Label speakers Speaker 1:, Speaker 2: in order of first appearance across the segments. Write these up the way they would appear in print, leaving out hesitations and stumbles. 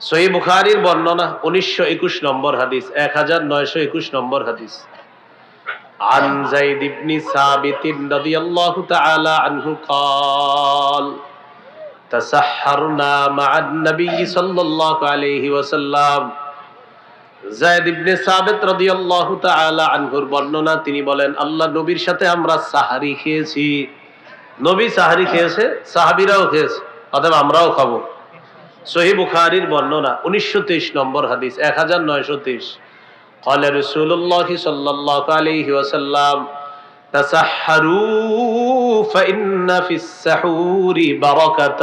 Speaker 1: সহিহ বুখারীর বর্ণনা 1921 নম্বর হাদিস, 1921 নম্বর হাদিস। عن زيد بن ثابت رضي الله تعالى عنه قال تسحرنا مع النبي صلى الله عليه وسلم। যায়েদ ইবনে সাবিত রাদিয়াল্লাহু তাআলা আনহুর বর্ণনা, তিনি বলেন আল্লাহ নবীর সাথে আমরা সাহারি খেয়েছি। নবী সাহারি খেয়েছে, সাহাবীরাও খেয়েছে, অতএব আমরাও খাবো। সহিহ বুখারীর বর্ণনা 1923 নম্বর হাদিস, 1923। قال رسول الله صلى الله عليه وسلم تسحروا فإن في السحور بركة।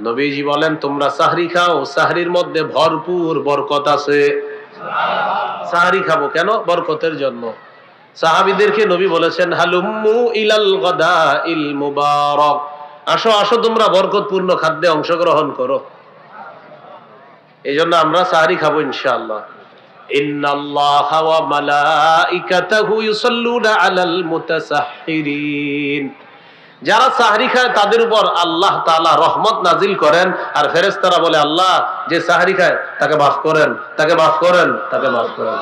Speaker 1: নবীজি বলেন তোমরা সাহরি খাও, সাহরির মধ্যে ভরপুর বরকত আছে। সাহরি খাবো কেন? বরকতের জন্য। সাহাবীদেরকে নবী বলেছেন হালুম্মু ইলাল গাদাইল মুবারাক, আসো আসো তোমরা বরকতপূর্ণ খাদ্যে অংশগ্রহণ করো। এই জন্য আমরা সাহরি খাবো ইনশাআল্লাহ। ইন্নাল্লাহা ওয়া মালাইকাতাহু ইউসাল্লুনা আলাল মুতাসাহহিরিন। যারা সাহরি খায় তাদের উপর আল্লাহ তাআলা রহমত নাজিল করেন, আর ফেরেশতারা বলে আল্লাহ যে সাহরি খায় তাকে মাফ করেন, তাকে মাফ করেন, তাকে মাফ করেন।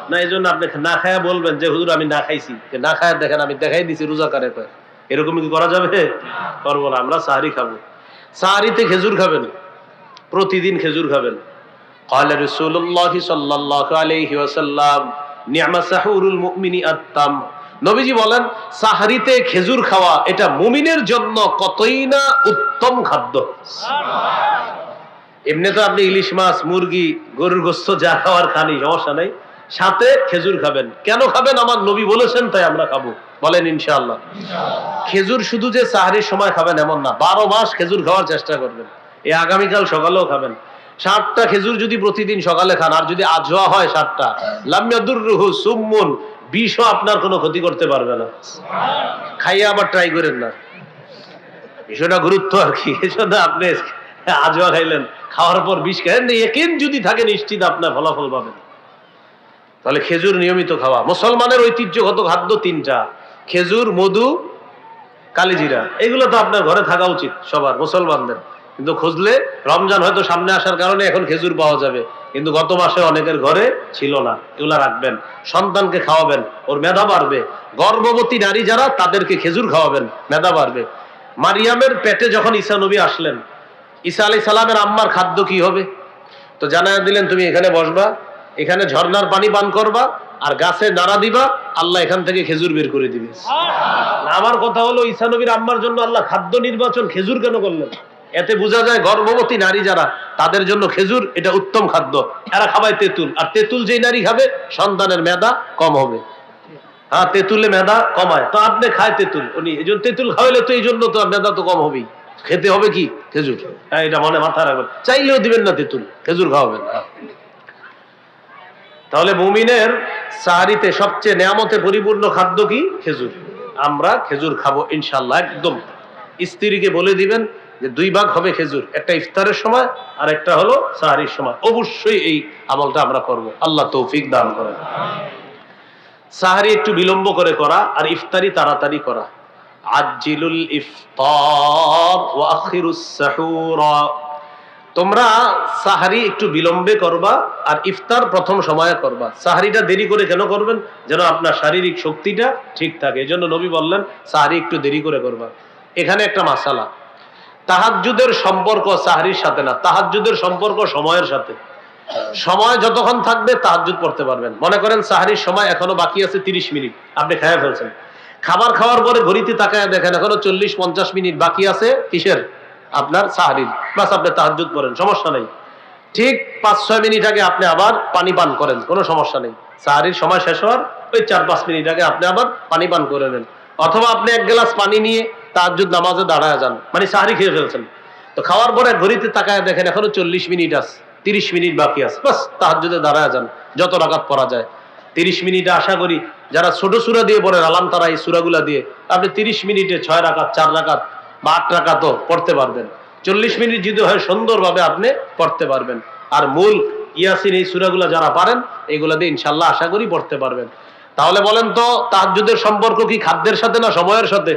Speaker 1: না, এই জন্য আপনি না খায়া বলবেন যে হুজুর আমি না খাইছি, না খায়া দেখেন আমি দেখাই দিছি রোজা করে, এরকম কি করা যাবে? করবো না। আমরা সাহরি খাবো। সাহরিতে খেজুর খাবেন, প্রতিদিন খেজুর খাবেন। قال رسول الله صلى الله عليه وسلم نعم سحور المؤمن التم। নবীজি বলেন সাহরিতে খেজুর খাওয়া এটা মুমিনের জন্য কতই না উত্তম খাদ্য। এমনি তো আপনি ইলিশ মাছ, মুরগি, গরুর গোশত যা খাওয়ার খানি, সমস্যা নাই, সাথে খেজুর খাবেন। কেন খাবেন? আমার নবী বলেছেন, তাই আমরা খাবো। বলেন ইনশাআল্লাহ। খেজুর শুধু যে সাহরির সময় খাবেন এমন না, 12 মাস খেজুর খাওয়ার চেষ্টা করবেন। এই আগামীকাল সকালেও খাবেন। 60টা খেজুর যদি প্রতিদিন সকালে খান, আর যদি আজওয়া হয় 60টা, লাম ইয়াদুররুহু সুম্মুন, বিষও আপনার কোনো ক্ষতি করতে পারবে না। খাইয়ে আবার ট্রাই করেন না, বিষয়টা গুরুত্ব আর কি। এজন্য আপনি আজওয়া খাইলেন, খাওয়ার পর বিষ খাইলেন, একিন যদি থাকে নিশ্চিত আপনার ফলাফল পাবেন। তাহলে খেজুর নিয়মিত খাওয়া। মুসলমানের ঐতিহ্যগত খাদ্য 3টা: খেজুর, মধু, কালিজিরা। এগুলো তো আপনার ঘরে থাকা উচিত সবার মুসলমানদের। কিন্তু খুঁজলে রমজান হয়তো সামনে আসার কারণে এখন খেজুর পাওয়া যাবে, কিন্তু গত মাসে অনেকের ঘরে ছিল না। এগুলা রাখবেন, সন্তানকে খাওয়াবেন, ওর মেধা বাড়বে। গর্ভবতী নারী যারা, তাদেরকে খেজুর খাওয়াবেন, মেধা বাড়বে। মারিয়ামের পেটে যখন ঈসা নবী আসলেন, ঈসা আলাইহিস সালামের আম্মার খাদ্য কি হবে? তো জানায়া দিলেন তুমি এখানে বসবা, এখানে ঝর্ণার পানি পান করবা, আর গাছে নাড়া দিবা, আল্লাহ এখান থেকে খেজুর বের করে দিবে। আমার কথা হলো ঈসা নবীর আম্মার জন্য আল্লাহ খাদ্য নির্বাচন খেজুর কেন করলেন? এতে বোঝা যায় গর্ভবতী নারী যারা, তাদের জন্য খেজুর এটা উত্তম খাদ্য। এরা খাবায় তেঁতুল, আর তেঁতুল যেই নারী খাবে সন্তানের মেধা কম হবে। হ্যাঁ, তেঁতুলে মেধা কমায়, তো আপনি খায় তেঁতুল, উনি এই জন্য তেঁতুল খাওয়াইলে তো এই জন্য তো মেধা তো কম হবেই। খেতে হবে কি? খেজুর। হ্যাঁ, এটা মনে মাথা রাখবেন। চাইলেও দিবেন না তেঁতুল, খেজুর খাওয়াবেন। তাহলে মুমিনের সাহরিতে সবচেয়ে নেয়ামতে পরিপূর্ণ খাদ্য কি? খেজুর। আমরা খেজুর খাবো ইনশাআল্লাহ। একদম স্ত্রীকে বলে দিবেন যে 2 ভাগ হবে খেজুর, একটা ইফতারের সময় আর একটা হলো সাহরির সময়। অবশ্যই এই আমলটা আমরা করব। আল্লাহ তৌফিক দান করেন। সাহরি একটু বিলম্ব করে করা, আর ইফতারি তাড়াতাড়ি করা। আজ্জিলুল ইফতার ওয়া আখিরুস সাহুর। তোমরা সাহারি একটু বিলম্বে করবা, আর ইফতার প্রথম সময়ে করবা। সাহারিটা দেরি করে কেন করবেন? যেন আপনার শারীরিক শক্তিটা ঠিক থাকে। এজন্য নবী বললেন সাহারি একটু দেরি করে করবা। এখানে একটা মাসালা, তাহাজ্জুদের সম্পর্ক সাহারির সাথে না, তাহাজ্জুদের সম্পর্ক সময়ের সাথে। সময় যতক্ষণ থাকবে তাহাজ্জুদ পড়তে পারবেন। মনে করেন সাহারির সময় এখনো বাকি আছে 30 মিনিট, আপনি খেয়ে ফেলছেন। খাবার খাওয়ার পরে ঘড়িতে তাকায় দেখেন এখনো 40-50 মিনিট বাকি আছে কিসের? আপনার সাহারির। বাস আপনি তাহাজ্জুদ পড়েন, সমস্যা নেই। ঠিক 5-6 মিনিট আগে আপনি আবার পানি পান করেন, কোনো সমস্যা নেই। সাহারির সময় শেষ হওয়ার ওই 4-5 মিনিট আগে আপনি আবার পানি পান করে নেন। অথবা আপনি 1 গ্লাস পানি নিয়ে তাহাজ্জুদ নামাজে দাঁড়ায় যান, মানে সাহারি খেয়ে ফেলছেন। তো খাওয়ার পরে ঘড়িতে তাকায় দেখেন এখনো 40 মিনিট আছে, 30 মিনিট বাকি আছে, বাস তাহাজ্জুদে দাঁড়ায় যান, যত রাকাত পড়া যায়। 30 মিনিটে আশা করি যারা ছোট সূরা দিয়ে পড়েন আলাম তারা এই সূরাগুলা দিয়ে আপনি 30 মিনিটে 6 রাকাত, 4 রাকাত বা 8 রাকাতও পড়তে পারবেন। 40 মিনিট যদি হয় সুন্দরভাবে আপনি পড়তে পারবেন। আর মূল ইয়াসিন এই সূরাগুলা যারা পারেন এগুলা দিয়ে ইনশাআল্লাহ আশা করি পড়তে পারবেন। তাহলে বলেন তো তাহাজ্জুদের সম্পর্ক কি খাদ্যের সাথে না সময়ের সাথে?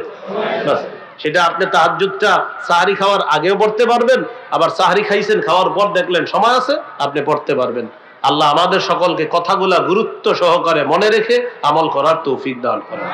Speaker 1: সেটা আপনি তাহাজ্জুদটা সাহরি খাওয়ার আগেও পড়তে পারবেন, আবার সাহরি খাইছেন খাওয়ার পর দেখলেন সময় আছে আপনি পড়তে পারবেন। আল্লাহ আমাদের সকলকে কথাগুলা গুরুত্ব সহকারে মনে রেখে আমল করার তৌফিক দান করেন।